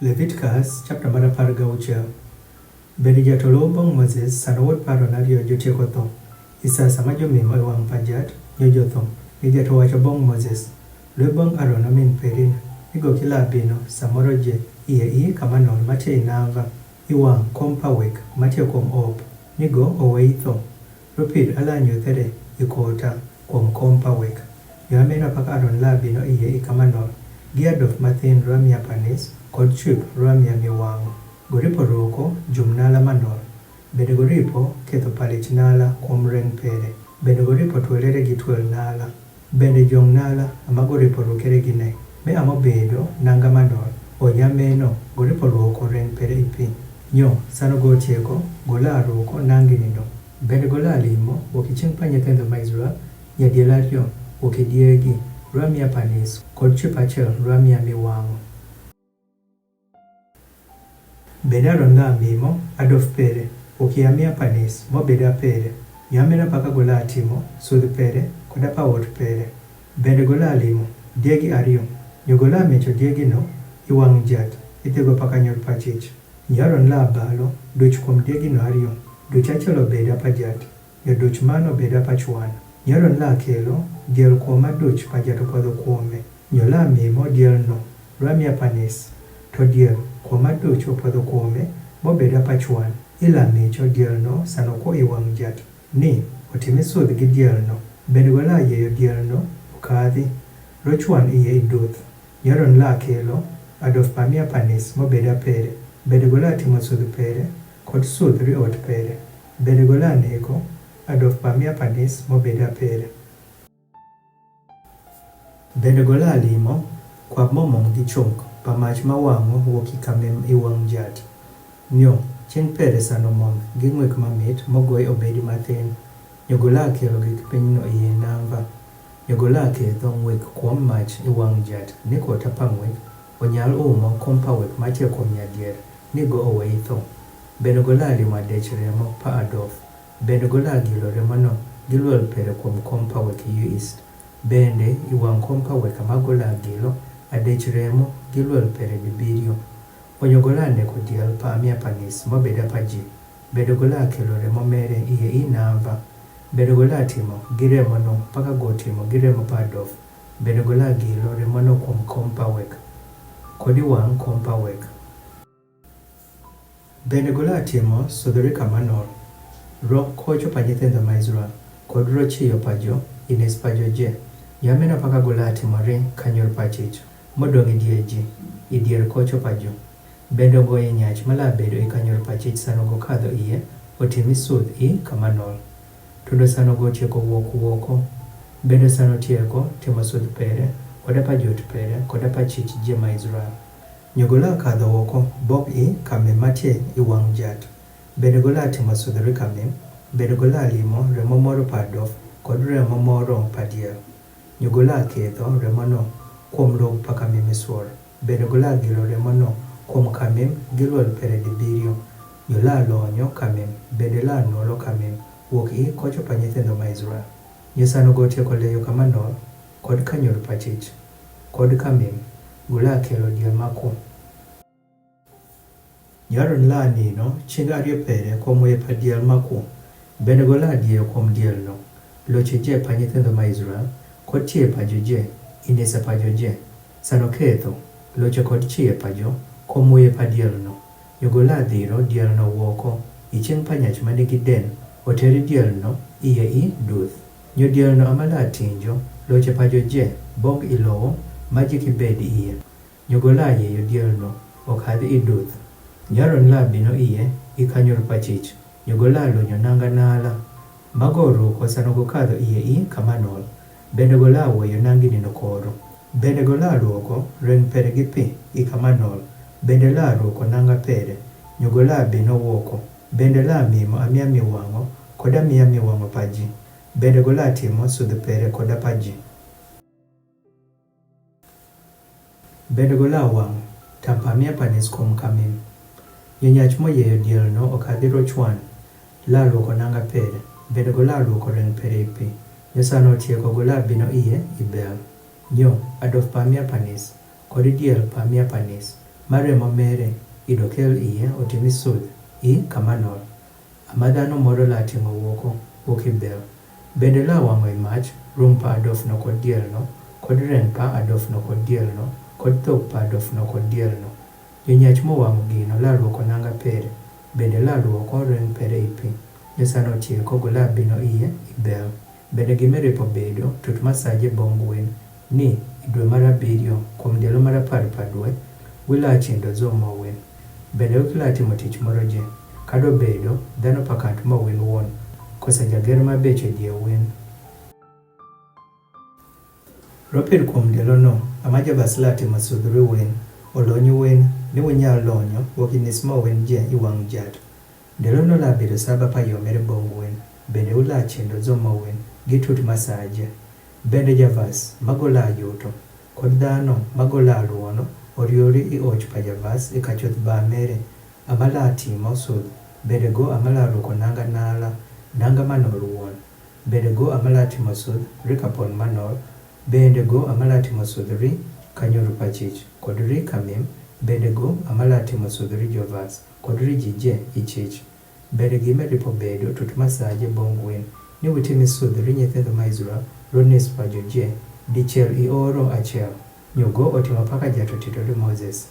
Leviticus chapter mar 16. Bende jatelo bang' Moses sano wuod Paron ariyo jotieko tho. Isasa ma jomimo e wang' pajat nyojotho. Ni jatelo wacho bang' Moses. Lwe bang' Aron amin perin. Nigo kila abino samoro je iye i kama non matie inava. Iwang' kom pawek matie kom op. Nigo owe itho. Rupid ala nyothere ikota kom pawek. Yo amina paka Aron la abino iye i kama non. Giadof mathin ramia panis kod chip ramia miwang'o. Goripo roko jumnala manol. Bende goripo ketho palich nala kuom reng pere. Bende goripo twelere gi twel nala. Bende jong nala ama goripo rokere gi ne. Me amo bedo nanga manol. Onyameno goripo roko reng pere ipi. Nyo sano gotieko gola roko nangi nindo. Bende gola limo wokiching pa nyethendo ma Israel nyadielario wokidiegi ramia panis kod chip achiel ramia miwang'o. Bende Aron la mimo adof pere okiamia panis mobeda pere. Yamena paka gola atimo sudh pere koda pawot pere. Bende gola limo diegi ariyo. Nyogola mecho diegi no iwang' jat ithego paka nyor pachich. Nyaron la balo duch kuom diegi no ariyo. Duch achiel obeda pajat. Nyoduch mano obeda pachwan. Nyaron la kelo diel kuom aduch pajat opodho kuome. Nyola mimo diel no ramia panis to diel kuom aduch opodho kuome mobeda pachwan. Ila mecho diel no sano ko iwang' jat. Ni otime sudh gi diel no. Bende gola yeyo diel no okadhi. Rochwan iye iduth. Nyaron la kelo adof pamia panis mobeda pere. Bende gola timo sudh pere kod sudh riot pere. Bende gola neko adof pamia panis mobeda pere. Bende gola limo kwa momong gi chunk pamach mawang'o woki kamem iwang' jat. Nyo chieng' pere sano mom gi ng'wek mamit mogoy obedi mathin. Nyogola kelo gik pinyno iye namba. Nyogola ketho ng'wek kuom mach iwang' jat. Niko tapa ng'wek onyal umo kom pawek matie kuom nyadier. Nigo owe itho. Bende gola limo adech remo pa adof. Bende gola gilo remono giluol pere kuom kom pawek yuist. Bende iwang' kom pawek amagola gilo adech remo giluol pere dibiriyo. Onyogola neko diel pamia panis mobeda paji. Bende gola kelo remo mere iye inamba. Bende gola timo giremono paka go timo giremo pa adof. Bende gola gilo remono kuom kom pawek. Kodi wang' kom pawek. Bende gola timo sudhuri kamanol. Ro kocho pa nyithindo ma Israel. Kod ro chiyo pajo ines pajo je. Yamena paka gola timore kanyor pachich. Modong idier ji. Idier kocho pajo. Bende goye nyach mala bedo i kanyor pachich sano go kadho iye. Otimi sudh i kamanol. Tudo sano go tieko woko. Bende sano tieko timo sudh pere. Koda pajot pere. Koda pachich je ma Israel. Nyogola kadho woko bok i kame matie iwang' jat. Bende gola timo sudhuri kame. Bende gola limo remo moro pa adof kod remo moro pa diel. Nyogola ketho remono kuom log pa kame miswor. Bende gola gilo remono kuom kamem giluol pere dibiriyo. Nyola lonyo kamem. Bende la nolo kamem. Wuok i kocho pa nyithindo ma Israel. Nyesano go tieko leyo kamanol kod kanyor pachich. Kod kamem. Gola kelo diel mako. Nyaron la nino chieng' ariyo pere kuom we pa diel mako. Bende gola diel kuom diel no. Loche je pa nyithindo ma Israel. Kod chie pajo je. Inesa pajo je. Sano ketho. Loche kod chie pajo. Kuom we pa diel no. Nyogola dhiro diel no woko. Ichieng' pa nyach manigi den. Oteri diel no iye i duth. Nyo diel no amala tinjo. Loche pajo je. Bog ilowo. Maji kibed iye. Nyogola yeyo diel no okadhi i duth. Nyaron la bino iye i kanyor pachich. Nyogola lonyo nanga nala. Mago roko sano go kadho iye i kamanol. Bende gola weyo nangi nindo koro. Bende gola roko reng pere gi pi i kamanol. Bende la roko nanga pere. Nyogola bino woko. Bende la mimo amia miwang'o koda mia miwang'o paji. Bende gola timo sudh pere koda paji. Bende gola wang' tampa mia panis kuom kamim. Nyanyach moyeyo diel no okadhi rochwan. La luoko nanga pere. Bende gola luoko reng pere ipi. Nyasano tieko gola bino iye ibel. Nyo adof pamia panis. Kodi diel pamia panis. maremo mere idokel iye otimi sudh I kamanol. Amadhano moro latimo wuok I bel. Bende lawang'o I mach rum pa adofno kod dielno kod reng pa adofno kod dielno kod dhok pa adofno kod dielno. Jonyach mowang'o gino laluoko nanga pere. Bende laluoko reng pere I pi. Josano tieko golo abino iye I bel. Bende gimiripo bedo tut masaje bong gwen ni dwe mar 7 kuom ndalo mar 10 dwe wila chindo zomo wen. Bende wikila timo tich moro je. Kado bedo dhano pakant ma wen wuon. Kosa jager mabeche die wen. Ropil kuom ndalo no amaja basla timo sudhri wen. Olonyi wen ni winyal lonyo wakinis ma wen je iwang' jat. Ndalo no labedo saba pa yomere bong wen. Bende ula chindo zomo wen. Gitut masaje. Bende javas magola ajuto. Kod dhano magola aluono oriori I och pa javas I kachoth ba mere. Amala timo sudh. Bende go amala ruko nanga nala. Nanga manol wuon. Bende go amala timo sudh ri kapon manol. Bende go amala timo sudh ri kanyoru pachich. Kod ri kamim. Bende go amala timo sudh ri jovas. Kod ri jije ichich. Bende gimeripo bedo tut masaje bong wen. Ni witimi sudh ri nyithindo ma Israel ronis pa joje. Dichiel I oro achiel. Nyugo otimo paka jato tito ri Moses.